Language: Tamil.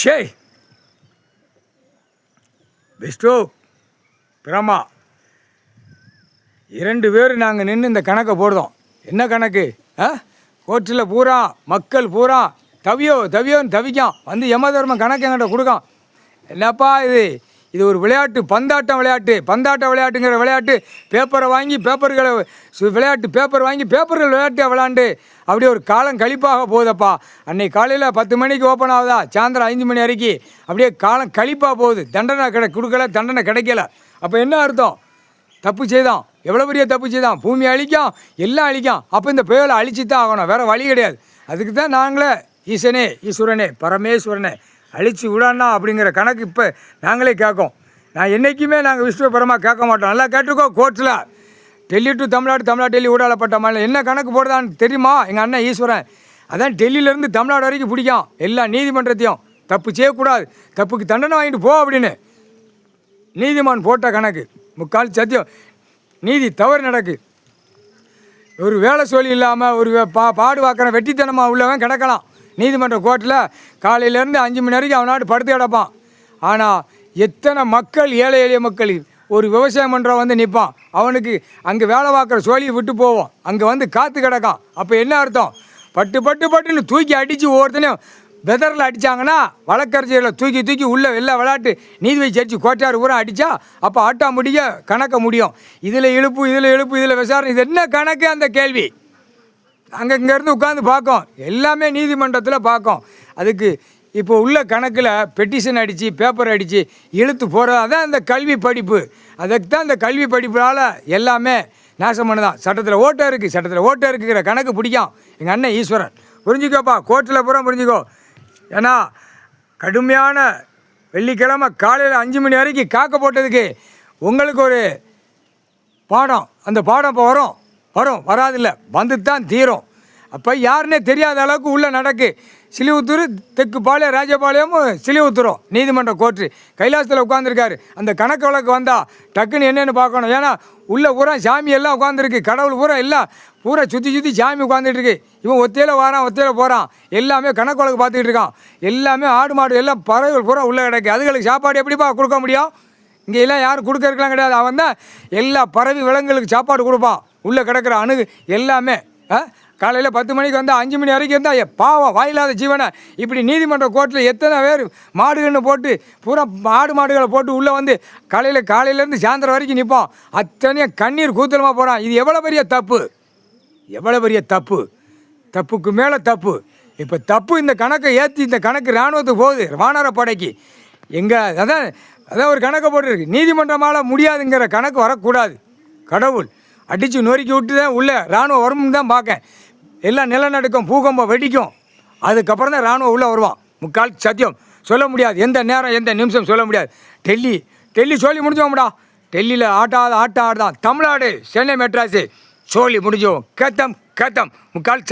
ஷேய் விஷ்ணு பிரமா 2 பேர் நாங்கள் நின்று இந்த கணக்கை போடுதோம். என்ன கணக்கு? கோர்ட்டில் பூரா மக்கள் பூரா தவியோன்னு தவிக்கான் வந்து யமதர்ம கணக்கு என்கிட்ட கொடுக்கான். என்னப்பா இது ஒரு விளையாட்டு, பந்தாட்ட விளையாட்டுங்கிற விளையாட்டு. பேப்பரை வாங்கி பேப்பர்கள் விளையாட்டு அப்படியே ஒரு காலம் கழிப்பாக போகுதப்பா. அன்னைக்கு காலையில் 10 மணிக்கு ஓப்பன் ஆகுதா, சாயந்தரம் 5 மணி வரைக்கும் அப்படியே காலம் கழிப்பாக போகுது. தண்டனை கொடுக்கல, தண்டனை கிடைக்கல. அப்போ என்ன அர்த்தம்? தப்பு செய்தான், எவ்வளோ பெரிய தப்பு செய்தான். பூமி அழிக்கும், எல்லாம் அழிக்கும். அப்போ இந்த புயலை அழிச்சு தான் ஆகணும், வேறு வழி கிடையாது. அதுக்கு தான் நாங்களே ஈஸ்வரனே பரமேஸ்வரனே அழிச்சு விடாண்ணா அப்படிங்கிற கணக்கு இப்போ நாங்களே கேட்கோம். நான் என்றைக்குமே நாங்கள் விஸ்வபரமாக கேட்க மாட்டோம். நல்லா கேட்டுக்கோ. கோர்ட்டில் டெல்லி டு தமிழ்நாடு டெல்லி ஊடாலப்பட்ட மாநிலம் என்ன கணக்கு போடுதான்னு தெரியுமா? எங்கள் அண்ணன் ஈஸ்வரன் அதான் டெல்லியிலேருந்து தமிழ்நாடு வரைக்கும் பிடிக்கும் எல்லா நீதிமன்றத்தையும். தப்பு செய்யக்கூடாது, தப்புக்கு தண்டனை வாங்கிட்டு போ அப்படின்னு நீதிமான் போட்ட கணக்கு. முக்கால் சத்தியம், நீதி தவறு நடக்கு. ஒரு வேலை சொல்லி இல்லாமல் ஒரு பாடு வாக்கிற வெட்டித்தனமாக உள்ளவன் கிடக்கலாம் நீதிமன்ற கோர்ட்டில். காலையிலேருந்து 5 மணி வரைக்கும் அவனாட்டு படுத்து கிடப்பான். ஆனால் எத்தனை மக்கள், ஏழை எளிய மக்கள், ஒரு விவசாயம் பண்ணுறவன் வந்து நிற்பான். அவனுக்கு அங்கே வேலை பார்க்குற சோழியை விட்டு போவோம், அங்கே வந்து காற்று கிடக்கான். அப்போ என்ன அர்த்தம்? பட்டுன்னு தூக்கி அடித்து ஒவ்வொருத்தனையும் வெதரில் அடித்தாங்கன்னா வழக்கறிஞர்களை தூக்கி உள்ள எல்லா விளையாட்டு நீதிபதி ஜட்ஜி கோட்டார் ஊரா அடித்தா அப்போ ஆட்டா முடிய கணக்க முடியும். இதில் இழுப்பு இதில் விசாரணை. இது என்ன கணக்கு? அந்த கேள்வி அங்கே இங்கேருந்து உட்காந்து பார்க்கும், எல்லாமே நீதிமன்றத்தில் பார்க்கும். அதுக்கு இப்போ உள்ள கணக்கில் பெட்டிஷன் அடித்து பேப்பர் அடித்து இழுத்து போகிறது அதான் இந்த கல்வி படிப்பு. அதுக்கு தான் இந்த கல்வி படிப்பால் எல்லாமே நாசம் பண்ணுதான். சட்டத்தில் ஓட்டை இருக்குங்கிற கணக்கு பிடிக்கும் எங்கள் அண்ணன் ஈஸ்வரன். புரிஞ்சுக்கோப்பா, கோர்ட்டில் பூரா புரிஞ்சுக்கோ. ஏன்னா கடுமையான வெள்ளிக்கிழமை காலையில் 5 மணி வரைக்கும் காக்க போட்டதுக்கு உங்களுக்கு ஒரு பாடம். அந்த பாடம் இப்போ வராதில்லை, வந்து தான் தீரும். அப்போ யாருன்னே தெரியாத அளவுக்கு உள்ளே நடக்கு. சிலிவுத்தூர் தெற்கு பாளையம் ராஜபாளையமும் சிலிவுத்தூரும் நீதிமன்ற கோர்ட்டு கைலாசத்தில் உட்காந்துருக்காரு. அந்த கணக்கு வழக்கு வந்தால் டக்குன்னு என்னென்னு பார்க்கணும். ஏன்னா உள்ளே பூரா சாமி எல்லாம் உட்காந்துருக்கு, கடவுள் பூரா சுற்றி சாமி உட்காந்துட்டு இருக்கு. இவன் ஒத்தையில் போகிறான், எல்லாமே கணக்கு வழக்கு பார்த்துக்கிட்டு இருக்கான். எல்லாமே ஆடு மாடு எல்லாம் பறவைகள் பூரா உள்ளே கிடக்கு. அதுகளுக்கு சாப்பாடு எப்படிப்பா கொடுக்க முடியும்? இங்கே எல்லாம் யாரும் கொடுக்கறதுலாம் கிடையாது. அவன் தான் எல்லா பறவை விலங்குகளுக்கு சாப்பாடு கொடுப்பான். உள்ளே கிடக்கிற எல்லாமே காலையில் 10 மணிக்கு வந்தால் 5 மணி வரைக்கும் இருந்தால் பாவம் வாயில்லாத ஜீவனை இப்படி நீதிமன்ற கோர்ட்டில் எத்தனை பேர் மாடுகள்னு போட்டு பூரா மாடுகளை போட்டு உள்ளே வந்து காலையிலேருந்து சாயந்தரம் வரைக்கும் நிற்பான். அத்தனையும் கண்ணீர் கூத்தலமாக போகிறான். இது எவ்வளோ பெரிய தப்பு, தப்புக்கு மேலே தப்பு. இப்போ தப்பு இந்த கணக்கை ஏற்றி இந்த கணக்கு இராணுவத்துக்கு போகுது, வானரப்படைக்கு. அதான் ஒரு கணக்கை போட்டுருக்கு. நீதிமன்றமால் முடியாதுங்கிற கணக்கு வரக்கூடாது. கடவுள் அடித்து நொறுக்கி விட்டு தான் உள்ளே இராணுவம் வரும்னு தான் பார்க்கேன். எல்லாம் நிலநடுக்கம், பூகம்பம் வெடிக்கும், அதுக்கப்புறம் தான் இராணுவம் உள்ளே வருவான். முக்கால் சத்தியம் சொல்ல முடியாது, எந்த நேரம் எந்த நிமிஷம் சொல்ல முடியாது. டெல்லி சொல்லி முடிஞ்சோம்டா. டெல்லியில் ஆட்டாதான் தமிழ்நாடு, சென்னை, மெட்ராஸு சொல்லி முடிஞ்சோம். கத்தம் முக்கால்